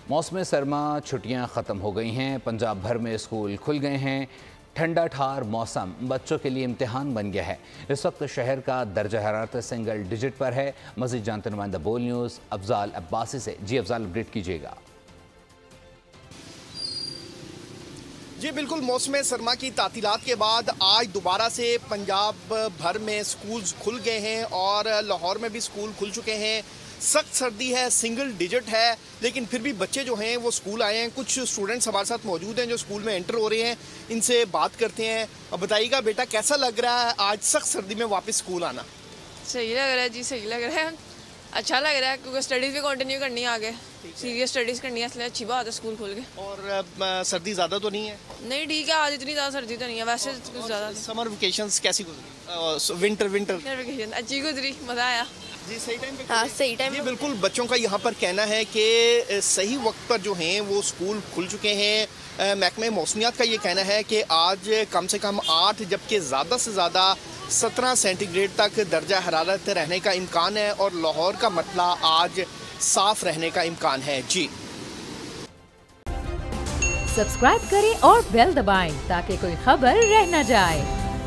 मौसम सरमा छुट्टियां ख़त्म हो गई हैं। पंजाब भर में स्कूल खुल गए हैं। ठंडा ठार मौसम बच्चों के लिए इम्तिहान बन गया है। इस वक्त शहर का दर्जा हरारत सिंगल डिजिट पर है। मज़ीद जानते नुमाइंदा बोल न्यूज़ अफजाल अब्बासी से। जी अफजाल, अपडेट कीजिएगा। जी बिल्कुल, मौसम सरमा की तातीलात के बाद आज दोबारा से पंजाब भर में स्कूल खुल गए हैं और लाहौर में भी स्कूल खुल चुके हैं। सख्त सर्दी है, सिंगल डिजिट है, लेकिन फिर भी बच्चे जो हैं वो स्कूल आए हैं। कुछ स्टूडेंट्स हमारे साथ मौजूद हैं जो स्कूल में एंटर हो रहे हैं, इनसे बात करते हैं। अब बताइएगा बेटा, कैसा लग रहा है आज सख्त सर्दी में वापस स्कूल आना? सही लग रहा है जी, सही लग रहा है, अच्छा लग रहा है क्योंकि स्टडीज़ भी कंटिन्यू करनी है आगे, सीरियस स्टडीज़ करनी है, इसलिए अच्छी बात है स्कूल खुल गए। और सर्दी ज़्यादा तो नहीं है? नहीं, ठीक है, आज इतनी ज़्यादा सर्दी तो नहीं है, वैसे कुछ ज़्यादा। समर वेकेशंस कैसी गुजरी? विंटर वेकेशन अच्छी गुजरी, मज़ा आया जी। सही टाइम पे? हाँ, सही टाइम। जी बिल्कुल, बच्चों का यहाँ पर कहना है कि सही वक्त पर जो हैं वो स्कूल खुल चुके हैं। महकमे मौसमियात का ये कहना है कि आज कम से कम 8 जबकि ज़्यादा से ज़्यादा 17 सेंटीग्रेड तक दर्जा हरारत रहने का इम्कान है और लाहौर का मतला आज साफ रहने का इम्कान है। जी सब्सक्राइब करें और बेल दबाएं ताकि कोई खबर रह न जाए।